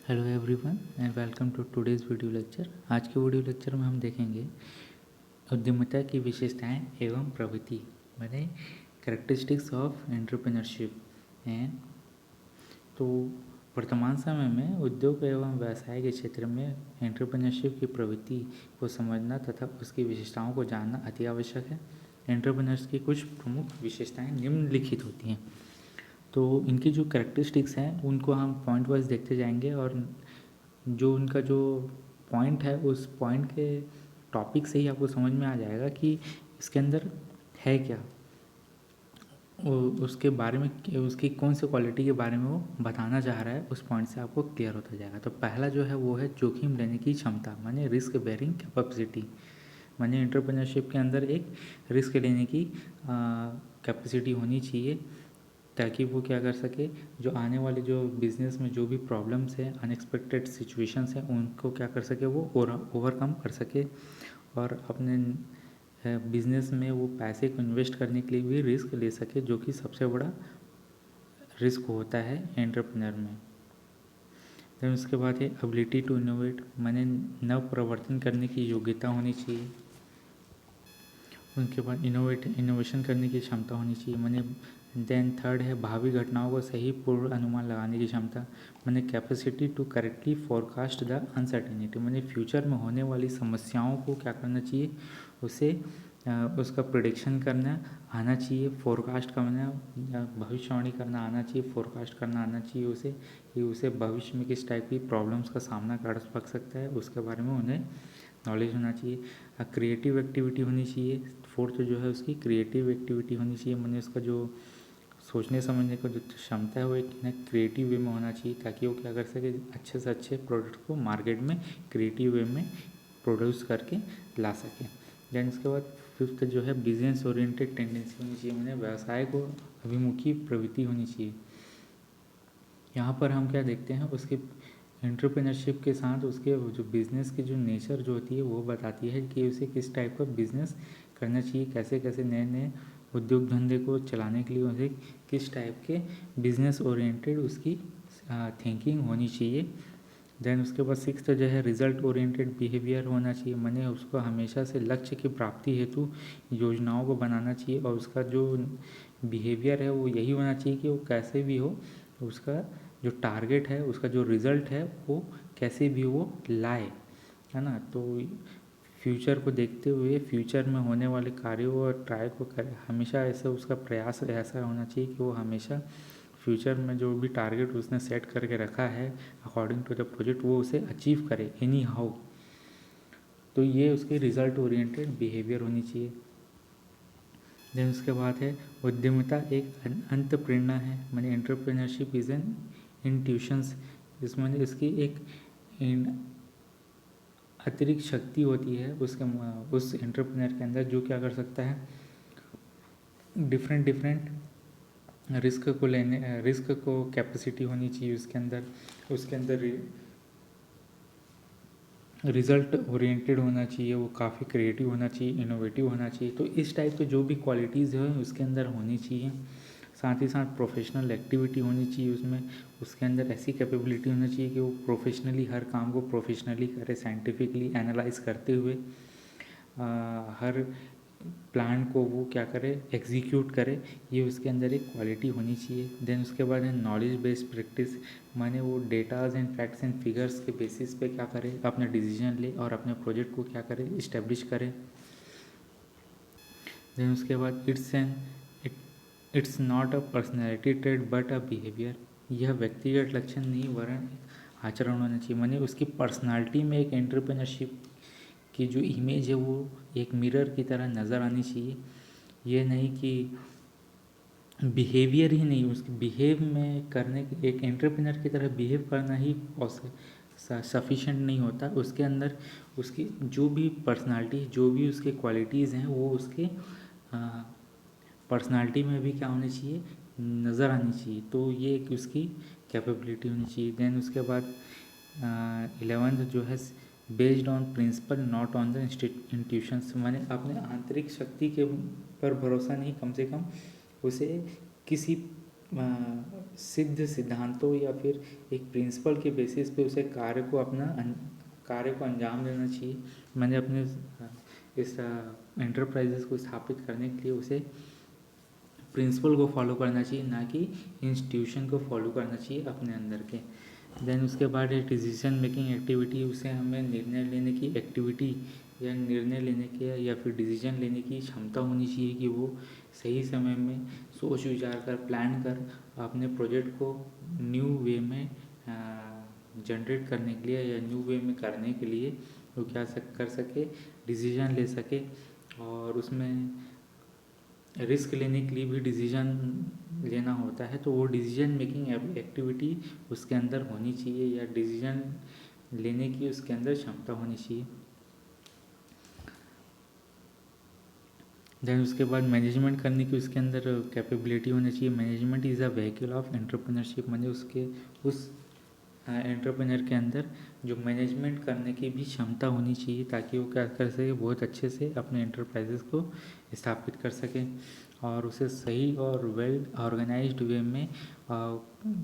Hello everyone and welcome to today's video lecture. आज के video lecture में हम देखेंगे उद्यमिता की विशेषताएं एवं प्रवृत्ति माने कैरेक्टरिस्टिक्स ऑफ एंटरप्रेन्योरशिप। एंड तो वर्तमान समय में उद्योग एवं व्यवसाय के क्षेत्र में एंटरप्रेन्योरशिप की प्रवृत्ति को समझना तथा उसकी विशेषताओं को जानना अति आवश्यक है। एंटरप्रेन्योर्स की कुछ प्रमुख विशेषताएं निम्नलिखित होती हैं। तो इनकी जो कैरेक्टरिस्टिक्स हैं उनको हम पॉइंट वाइज देखते जाएंगे और जो उनका जो पॉइंट है उस पॉइंट के टॉपिक से ही आपको समझ में आ जाएगा कि इसके अंदर है क्या, उसके बारे में, उसकी कौन सी क्वालिटी के बारे में वो बताना चाह रहा है। उस पॉइंट से आपको क्लियर होता जाएगा। तो पहला जो है वो है जोखिम लेने की क्षमता माने रिस्क बेयरिंग कैपेसिटी। माने एंटरप्रेन्योरशिप के अंदर एक रिस्क लेने की कैपेसिटी होनी चाहिए ताकि वो क्या कर सके, जो आने वाले जो बिज़नेस में जो भी प्रॉब्लम्स हैं, अनएक्सपेक्टेड सिचुएशंस हैं, उनको क्या कर सके, वो ओवरकम कर सके और अपने बिज़नेस में वो पैसे को इन्वेस्ट करने के लिए भी रिस्क ले सके, जो कि सबसे बड़ा रिस्क होता है एंटरप्रेन्योर में। फिर उसके बाद है एबिलिटी टू इनोवेट माने नव प्रवर्तन करने की योग्यता होनी चाहिए। उनके बाद इनोवेशन करने की क्षमता होनी चाहिए। माने देन थर्ड है भावी घटनाओं को सही पूर्व अनुमान लगाने की क्षमता माने capacity to correctly forecast the uncertainty. माने फ्यूचर में होने वाली समस्याओं को क्या करना चाहिए, उसे उसका प्रिडिक्शन करना आना चाहिए। फोरकास्ट करना, भविष्यवाणी करना आना चाहिए। फोरकास्ट करना आना चाहिए उसे, कि उसे भविष्य में किस टाइप की प्रॉब्लम्स का सामना कर सकता है, उसके बारे में उन्हें नॉलेज होना चाहिए। क्रिएटिव एक्टिविटी होनी चाहिए। फोर्थ जो है उसकी क्रिएटिव एक्टिविटी होनी चाहिए। मैंने उसका जो सोचने समझने का जो क्षमता है वो एक क्रिएटिव वे में होना चाहिए ताकि वो क्या कर सके, अच्छे से अच्छे प्रोडक्ट को मार्केट में क्रिएटिव वे में प्रोड्यूस करके ला सके। देन उसके बाद फिफ्थ जो है बिजनेस ओरिएंटेड टेंडेंसी होनी चाहिए। मैंने व्यवसाय को अभिमुखी प्रवृत्ति होनी चाहिए। यहाँ पर हम क्या देखते हैं, उसके एंटरप्रेन्योरशिप के साथ उसके जो बिज़नेस की जो नेचर जो होती है वो बताती है कि उसे किस टाइप का बिज़नेस करना चाहिए, कैसे कैसे नए नए उद्योग धंधे को चलाने के लिए उसे किस टाइप के बिज़नेस ओरिएंटेड उसकी थिंकिंग होनी चाहिए। देन उसके बाद सिक्स्थ जो है रिजल्ट ओरिएंटेड बिहेवियर होना चाहिए। माने उसको हमेशा से लक्ष्य की प्राप्ति हेतु योजनाओं को बनाना चाहिए और उसका जो बिहेवियर है वो यही होना चाहिए कि वो कैसे भी हो, उसका जो टारगेट है, उसका जो रिज़ल्ट है वो कैसे भी वो लाए, है ना। तो फ्यूचर को देखते हुए फ्यूचर में होने वाले कार्यों और ट्राई को करे, हमेशा ऐसा उसका प्रयास ऐसा होना चाहिए कि वो हमेशा फ्यूचर में जो भी टारगेट उसने सेट करके रखा है अकॉर्डिंग टू द प्रोजेक्ट वो उसे अचीव करे एनी हाउ। तो ये उसकी रिजल्ट ओरिएंटेड बिहेवियर होनी चाहिए। देन उसके बाद है उद्यमिता एक अंत प्रेरणा है। माने एंटरप्रेन्योरशिप इज एन इंट्यूशंस। इसमें इसकी एक अतिरिक्त शक्ति होती है उसके उस एंटरप्रेन्योर के अंदर, जो क्या कर सकता है, डिफरेंट डिफरेंट रिस्क को कैपेसिटी होनी चाहिए उसके अंदर रिजल्ट ओरिएंटेड होना चाहिए, वो काफ़ी क्रिएटिव होना चाहिए, इनोवेटिव होना चाहिए। तो इस टाइप के जो भी क्वालिटीज़ है उसके अंदर होनी चाहिए। साथ ही साथ प्रोफेशनल एक्टिविटी होनी चाहिए उसमें, उसके अंदर ऐसी कैपेबिलिटी होनी चाहिए कि वो प्रोफेशनली हर काम को प्रोफेशनली करे, साइंटिफिकली एनालाइज करते हुए हर प्लान को वो क्या करे, एग्जीक्यूट करे। ये उसके अंदर एक क्वालिटी होनी चाहिए। देन उसके बाद है नॉलेज बेस्ड प्रैक्टिस। माने वो datas and facts and figures के बेसिस पे क्या करे, अपने डिसीजन ले और अपने प्रोजेक्ट को क्या करे, इस्टेब्लिश करे। देन उसके बाद it's not a personality trait but a behaviour. यह व्यक्तिगत लक्षण नहीं वरन आचरण होना चाहिए। माने उसकी पर्सनालिटी में एक एंटरप्रेन्योरशिप की जो इमेज है वो एक मिरर की तरह नज़र आनी चाहिए। ये नहीं कि बिहेवियर ही नहीं, उसकी बिहेव में करने, एक एंटरप्रेन्योर की तरह बिहेव करना ही सफिशेंट नहीं होता। उसके अंदर उसकी जो भी पर्सनालिटी, जो भी उसके क्वालिटीज़ हैं वो उसके पर्सनालिटी में भी क्या होनी चाहिए, नज़र आनी चाहिए। तो ये एक उसकी कैपेबिलिटी होनी चाहिए। देन उसके बाद 11th जो है based on principle not on the institutions. माने अपने आंतरिक शक्ति के पर भरोसा नहीं, कम से कम उसे किसी सिद्ध सिद्धांतों या फिर एक प्रिंसिपल के बेसिस पे उसे कार्य को अंजाम देना चाहिए। मैंने अपने इस एंटरप्राइजेस को स्थापित करने के लिए उसे प्रिंसिपल को फॉलो करना चाहिए, ना कि इंस्टीट्यूशन को फॉलो करना चाहिए अपने अंदर के। देन उसके बाद है डिसीजन मेकिंग एक्टिविटी। उसे हमें निर्णय लेने की एक्टिविटी या निर्णय लेने के या फिर डिसीजन लेने की क्षमता होनी चाहिए कि वो सही समय में सोच विचार कर प्लान कर अपने प्रोजेक्ट को न्यू वे में जनरेट करने के लिए या न्यू वे में करने के लिए वो कर सके, डिसीजन ले सके। और उसमें रिस्क लेने के लिए भी डिसीजन लेना होता है, तो वो डिसीजन मेकिंग एक्टिविटी उसके अंदर होनी चाहिए या डिसीजन लेने की उसके अंदर क्षमता होनी चाहिए। देन उसके बाद मैनेजमेंट करने की उसके अंदर कैपेबिलिटी होनी चाहिए। Management is a vehicle of entrepreneurship, माने उसके उस एंटरप्रेन्योर के अंदर जो मैनेजमेंट करने की भी क्षमता होनी चाहिए, ताकि वो क्या कर सके, बहुत अच्छे से अपने एंटरप्राइजेस को स्थापित कर सके और उसे सही और वेल ऑर्गेनाइज्ड वे में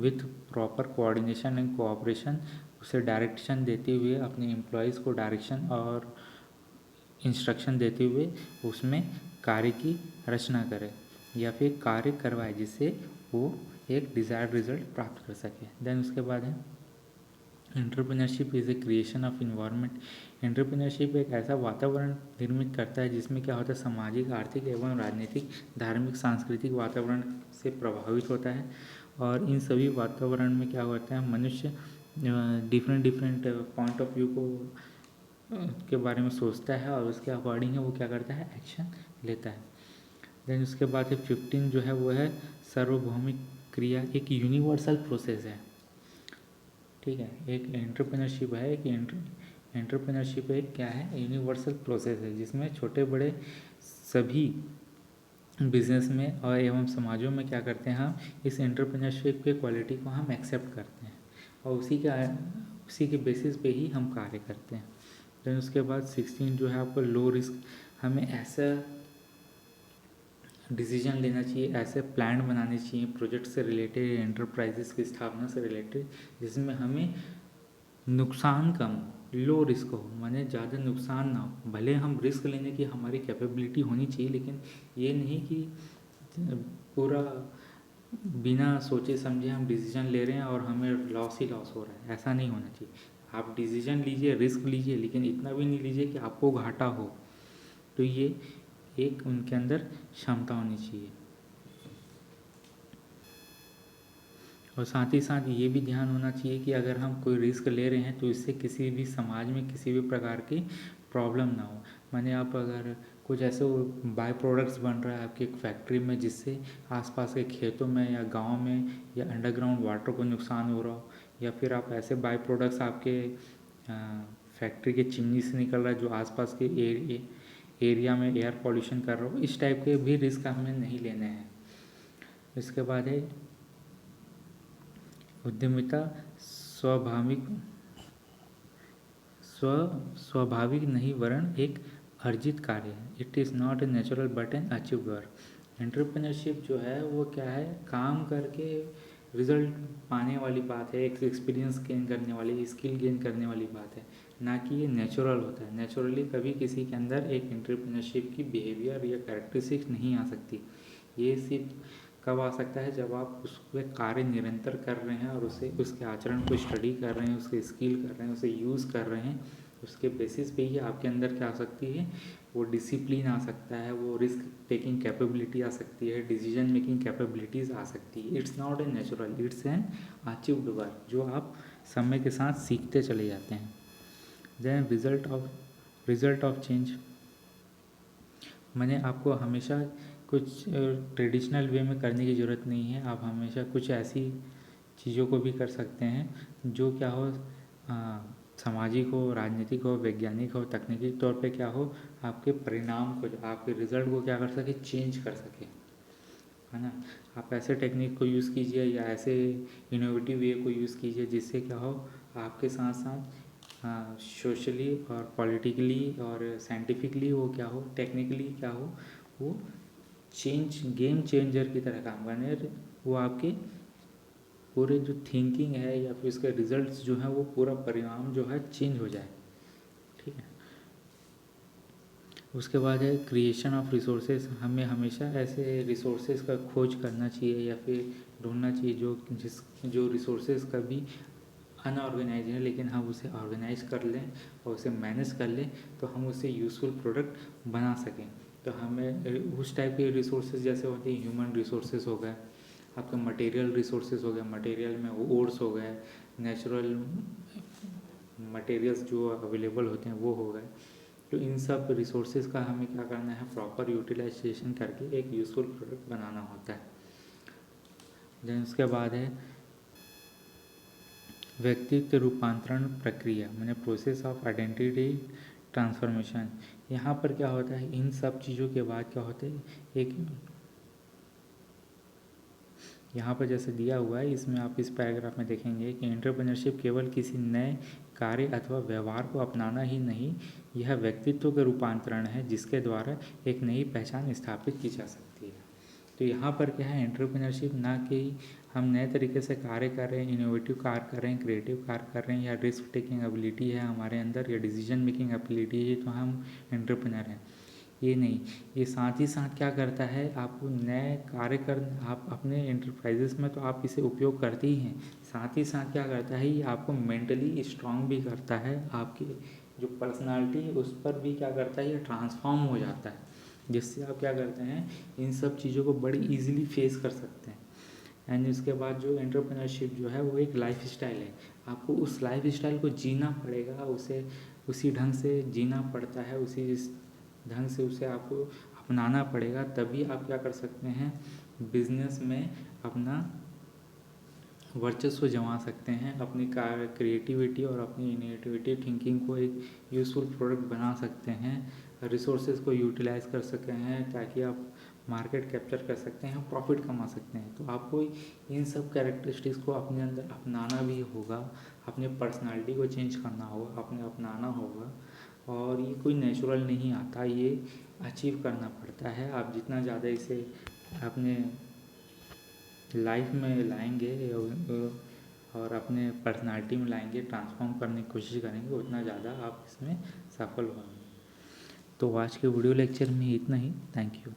with proper coordination and cooperation उसे डायरेक्शन देते हुए अपने एम्प्लॉयज़ को डायरेक्शन और इंस्ट्रक्शन देते हुए उसमें कार्य की रचना करे या फिर कार्य करवाए, जिससे वो एक डिज़ायर्ड रिजल्ट प्राप्त कर सके। देन उसके बाद है entrepreneurship is a creation of environment. Entrepreneurship एक ऐसा वातावरण निर्मित करता है जिसमें क्या होता है, सामाजिक, आर्थिक एवं राजनीतिक, धार्मिक, सांस्कृतिक वातावरण से प्रभावित होता है। और इन सभी वातावरण में क्या होता है, मनुष्य डिफरेंट पॉइंट ऑफ व्यू को के बारे में सोचता है और उसके अकॉर्डिंग वो क्या करता है, एक्शन लेता है। देन उसके बाद 15 जो है वो है सार्वभौमिक क्रिया। एक यूनिवर्सल प्रोसेस है, ठीक है। एक एंटरप्रेन्योरशिप है, एक एंटरप्रेन्योरशिप एक क्या है, यूनिवर्सल प्रोसेस है जिसमें छोटे बड़े सभी बिजनेस में और एवं समाजों में क्या करते हैं, हम इस एंटरप्रेन्योरशिप के क्वालिटी को हम एक्सेप्ट करते हैं और उसी के बेसिस पे ही हम कार्य करते हैं। देन उसके बाद 16 जो है आपको लो रिस्क। हमें ऐसा डिसीजन लेना चाहिए, ऐसे प्लान बनाने चाहिए प्रोजेक्ट से रिलेटेड, एंटरप्राइजेस की स्थापना से रिलेटेड, जिसमें हमें नुकसान कम हो, लो रिस्क हो, माने ज़्यादा नुकसान ना हो। भले हम रिस्क लेने की हमारी कैपेबिलिटी होनी चाहिए, लेकिन ये नहीं कि पूरा बिना सोचे समझे हम डिसीजन ले रहे हैं और हमें लॉस ही लॉस हो रहा है, ऐसा नहीं होना चाहिए। आप डिसीजन लीजिए, रिस्क लीजिए, लेकिन इतना भी नहीं लीजिए कि आपको घाटा हो। तो ये एक उनके अंदर क्षमता होनी चाहिए। और साथ ही साथ ये भी ध्यान होना चाहिए कि अगर हम कोई रिस्क ले रहे हैं तो इससे किसी भी समाज में किसी भी प्रकार की प्रॉब्लम ना हो। माने आप अगर कुछ ऐसे बाय प्रोडक्ट्स बन रहा है आपकी एक फैक्ट्री में, जिससे आसपास के खेतों में या गांव में या अंडरग्राउंड वाटर को नुकसान हो रहा हो, या फिर आप ऐसे बाय प्रोडक्ट्स आपके फैक्ट्री के चिमनी से निकल रहा है जो आसपास के एरिया में एयर पॉल्यूशन कर रहा हो, इस टाइप के भी रिस्क हमें नहीं लेने हैं। इसके बाद है उद्यमिता स्वाभाविक नहीं वरन एक अर्जित कार्य है। It is not a natural but an achieved work. Entrepreneurship जो है वो क्या है, काम करके रिजल्ट पाने वाली बात है, एक एक्सपीरियंस गेन करने वाली, स्किल गेन करने वाली बात है, ना कि ये नेचुरल होता है। नेचुरली कभी किसी के अंदर एक एंटरप्रेन्योरशिप की बिहेवियर या कैरेक्टरिस्टिक्स नहीं आ सकती। ये सिर्फ कब आ सकता है, जब आप उस पर कार्य निरंतर कर रहे हैं और उसके आचरण को स्टडी कर रहे हैं, उसके स्किल कर रहे हैं, उसे यूज़ कर रहे हैं। उसके बेसिस पे ही आपके अंदर क्या आ सकती है, वो डिसिप्लिन आ सकता है, वो रिस्क टेकिंग कैपेबिलिटी आ सकती है, डिसीजन मेकिंग कैपेबिलिटीज़ आ सकती है। It's not a natural, it's an achieved work जो आप समय के साथ सीखते चले जाते हैं। देन रिजल्ट ऑफ चेंज, मैंने आपको हमेशा कुछ ट्रेडिशनल वे में करने की ज़रूरत नहीं है। आप हमेशा कुछ ऐसी चीज़ों को भी कर सकते हैं जो क्या हो, सामाजिक हो, राजनीतिक हो, वैज्ञानिक हो, तकनीकी तौर पे क्या हो, आपके परिणाम को, आपके रिजल्ट को क्या कर सके, चेंज कर सके, है ना। आप ऐसे टेक्निक को यूज़ कीजिए या ऐसे इनोवेटिव वे को यूज़ कीजिए जिससे क्या हो, आपके साथ साथ सोशली और पॉलिटिकली और साइंटिफिकली वो क्या हो, टेक्निकली क्या हो, वो गेम चेंजर की तरह काम करने, वो आपके पूरे जो थिंकिंग है या फिर उसके रिजल्ट्स जो हैं वो पूरा परिणाम जो है चेंज हो जाए। ठीक है। उसके बाद है क्रिएशन ऑफ रिसोर्सेज। हमें हमेशा ऐसे रिसोर्सेज का खोज करना चाहिए या फिर ढूंढना चाहिए जो रिसोर्सेज कभी अनऑर्गेनाइज है, लेकिन हम उसे ऑर्गेनाइज कर लें और उसे मैनेज कर लें तो हम उससे यूज़फुल प्रोडक्ट बना सकें। तो हमें उस टाइप के रिसोर्सेज जैसे होते हैं ह्यूमन रिसोर्सेज हो गए, आपका मटेरियल रिसोर्सेज हो गया, मटेरियल में ओर्स हो गए, नेचुरल मटेरियल्स जो अवेलेबल होते हैं वो हो गए। तो इन सब रिसोर्सेज का हमें क्या करना है, प्रॉपर यूटिलाइजेशन करके एक यूज़फुल प्रोडक्ट बनाना होता है। देन उसके बाद है व्यक्तित्व रूपांतरण प्रक्रिया, मैंने प्रोसेस ऑफ आइडेंटिटी ट्रांसफॉर्मेशन। यहाँ पर क्या होता है, इन सब चीज़ों के बाद क्या होता है, एक यहाँ पर जैसे दिया हुआ है इसमें आप इस पैराग्राफ में देखेंगे कि एंटरप्रेन्योरशिप केवल किसी नए कार्य अथवा व्यवहार को अपनाना ही नहीं, यह व्यक्तित्व का रूपांतरण है जिसके द्वारा एक नई पहचान स्थापित की जा सकती है। तो यहाँ पर क्या है, एंटरप्रेन्योरशिप ना कि हम नए तरीके से कार्य कर रहे हैं, इनोवेटिव कार्य कर रहे हैं, क्रिएटिव कार्य कर रहे हैं, या रिस्क टेकिंग एबिलिटी है हमारे अंदर, या डिसीजन मेकिंग एबिलिटी है तो हम एंटरप्रेन्योर हैं, ये नहीं। ये साथ ही साथ क्या करता है, आपको नए कार्य कर, आप अपने एंटरप्राइजेस में तो आप इसे उपयोग करते ही हैं, साथ ही साथ क्या करता है, ये आपको मेंटली स्ट्रांग भी करता है, आपकी जो पर्सनालिटी है उस पर भी क्या करता है, ये ट्रांसफॉर्म हो जाता है, जिससे आप क्या करते हैं, इन सब चीज़ों को बड़ी ईजिली फेस कर सकते हैं। एंड उसके बाद जो एंटरप्रेन्योरशिप जो है वो एक लाइफ स्टाइल है, आपको उस लाइफ स्टाइल को जीना पड़ेगा, उसे उसी ढंग से जीना पड़ता है, उसी ढंग से उसे आपको अपनाना पड़ेगा, तभी आप क्या कर सकते हैं, बिजनेस में अपना वर्चस्व जमा सकते हैं, अपनी क्रिएटिविटी और अपनी इनोवेटिव थिंकिंग को एक यूज़फुल प्रोडक्ट बना सकते हैं, रिसोर्सेज को यूटिलाइज कर सकते हैं ताकि आप मार्केट कैप्चर कर सकते हैं, प्रॉफिट कमा सकते हैं। तो आपको इन सब कैरेक्टरिस्टिक्स को अपने अंदर अपनाना भी होगा, अपने पर्सनालिटी को चेंज करना होगा, अपने अपनाना होगा, और ये कोई नेचुरल नहीं आता, ये अचीव करना पड़ता है। आप जितना ज़्यादा इसे अपने लाइफ में लाएंगे और अपने पर्सनालिटी में लाएंगे, ट्रांसफॉर्म करने की कोशिश करेंगे, उतना ज़्यादा आप इसमें सफल होंगे। तो आज के वीडियो लेक्चर में इतना ही। Thank you.